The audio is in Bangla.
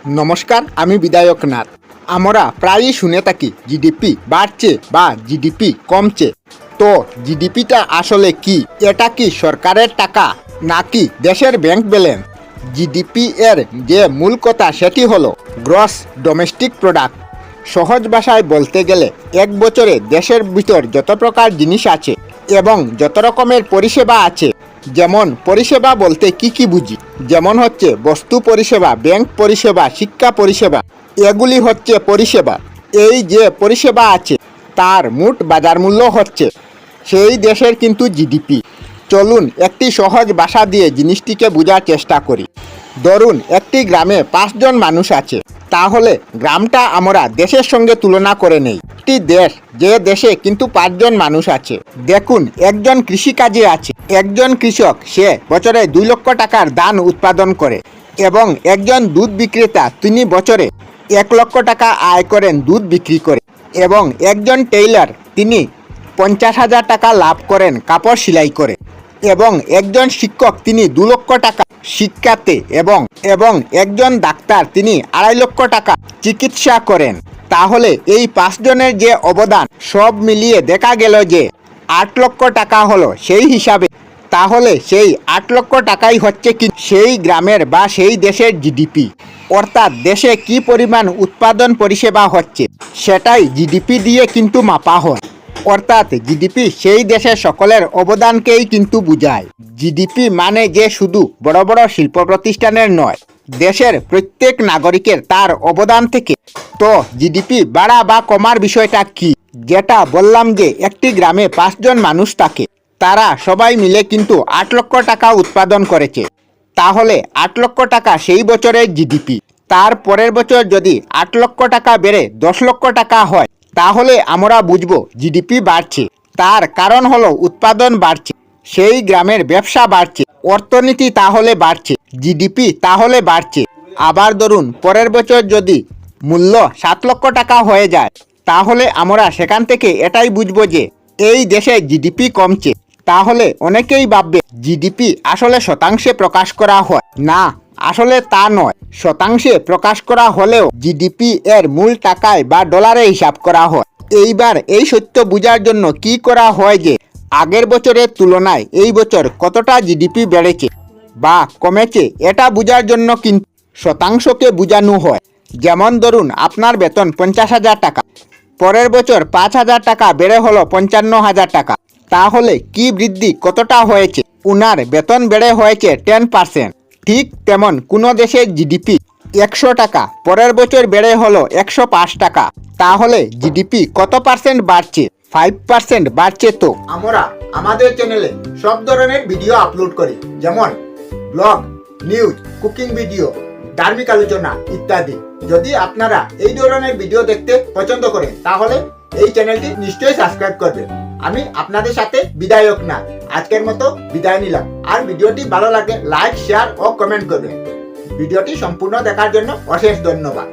নমস্কার, আমি বিধায়ক নাথ। আমরা প্রায়ই শুনে থাকি জিডিপি বাড়ছে বা জিডিপি কমছে। তো জিডিপিটা আসলে কি? এটা কি সরকারের টাকা নাকি দেশের ব্যাংক ব্যালেন্স? জিডিপি এর যে মূল কথা সেটি হলো গ্রস ডোমেস্টিক প্রোডাক্ট। সহজ ভাষায় বলতে গেলে এক বছরে দেশের ভিতর যত প্রকার জিনিস আছে এবং যত রকমের পরিষেবা আছে, যেমন পরিষেবা বলতে কি কি বুঝি, যেমন হচ্ছে বস্তু পরিষেবা, ব্যাংক পরিষেবা, শিক্ষা পরিষেবা, এগুলি হচ্ছে পরিষেবা। এই যে পরিষেবা আছে তার মোট বাজার মূল্য হচ্ছে সেই দেশের কিন্তু জিডিপি। চলুন একটি সহজ ভাষা দিয়ে জিনিসটিকে বোঝার চেষ্টা করি। ধরুন একটি গ্রামে 5 জন মানুষ আছে, তাহলে গ্রামটা আমরা দেশের সঙ্গে তুলনা করে নেই। একটি দেশ, যে দেশে কিন্তু 5 জন মানুষ আছে। দেখুন, একজন কৃষিকাজে আছে, একজন কৃষক, সে বছরে 2 লক্ষ টাকার ধান উৎপাদন করে, এবং একজন দুধ বিক্রেতা, তিনি বছরে 1 লক্ষ টাকা আয় করেন দুধ বিক্রি করে, এবং একজন টেইলার, তিনি 50,000 টাকা লাভ করেন কাপড় সেলাই করে, এবং একজন শিক্ষক, তিনি 2 লক্ষ টাকা শিক্ষাতে, এবং একজন ডাক্তার, তিনি 2.5 লক্ষ টাকা চিকিৎসা করেন। তাহলে এই 5 জনের যে অবদান, সব মিলিয়ে দেখা গেল যে 8 লক্ষ টাকা হলো সেই হিসাবে। তাহলে সেই 8 লক্ষ টাকাই হচ্ছে কি সেই গ্রামের বা সেই দেশের জিডিপি। অর্থাৎ দেশে কি পরিমাণ উৎপাদন পরিষেবা হচ্ছে সেটাই জিডিপি দিয়ে কিন্তু মাপা হয়। অর্থাৎ জিডিপি সেই দেশের সকলের অবদানকেই কিন্তু বোঝায়। জিডিপি মানে যে শুধু বড় বড় শিল্প প্রতিষ্ঠানের নয়, দেশের প্রত্যেক নাগরিকের তার অবদান থেকে। তো জিডিপি বাড়া বা কমার বিষয়টা কি? যেটা বললাম যে একটি গ্রামে 5 জন মানুষ থাকে, তারা সবাই মিলে কিন্তু 8 লক্ষ টাকা উৎপাদন করেছে। তাহলে 8 লক্ষ টাকা সেই বছরের জিডিপি। তার পরের বছর যদি 8 লক্ষ টাকা বেড়ে 10 লক্ষ টাকা হয়, তাহলে আমরা বুঝবো জিডিপি বাড়ছে। তার কারণ হলো উৎপাদন বাড়ছে, সেই গ্রামের ব্যবসা বাড়ছে, অর্থনীতি তাহলে বাড়ছে, জিডিপি তাহলে বাড়ছে। আবার ধরুন পরের বছর যদি মূল্য 7 লক্ষ টাকা হয়ে যায়, তাহলে আমরা সেখান থেকে এটাই বুঝবো যে এই দেশে জিডিপি কমছে। তাহলে অনেকেই ভাববে জিডিপি আসলে শতাংশে প্রকাশ করা হয় না, আসলে তা নয়। শতাংশে প্রকাশ করা হলেও জিডিপি এর মূল টাকায় বা ডলারে হিসাব করা হয়। এইবার এই সত্য বোঝার জন্য কি করা হয় যে আগের বছরের তুলনায় এই বছর কতটা জিডিপি বেড়েছে বা কমেছে, এটা বোঝার জন্য কিন্তু শতাংশকে বোঝানো হয়। যেমন ধরুন আপনার বেতন 50,000 টাকা, পরের বছর 5,000 টাকা বেড়ে হলো 55,000 টাকা। তাহলে কি বৃদ্ধি কতটা হয়েছে? উনার বেতন বেড়ে হয়েছে 10%। ঠিক তেমন কোনো দেশের জিডিপি 100 টাকা, পরের বছর বেড়ে হলো 105 টাকা। তাহলে জিডিপি কত পার্সেন্ট বাড়ছে? 5% বাড়ছে। তো আমরা আমাদের চ্যানেলে সব ধরনের ভিডিও আপলোড করি, যেমন ব্লগ, নিউজ, কুকিং ভিডিও, ধার্মিক আলোচনা ইত্যাদি। যদি আপনারা এই ধরনের ভিডিও দেখতে পছন্দ করেন, তাহলে এই চ্যানেলটি নিশ্চয়ই সাবস্ক্রাইব করবেন। আমি আপনাদের সাথে বিধায়ক না, আজকের মতো বিদায় নিলাম। আর ভিডিওটি ভালো লাগলে লাইক, শেয়ার ও কমেন্ট করবেন। ভিডিওটি সম্পূর্ণ দেখার জন্য অশেষ ধন্যবাদ।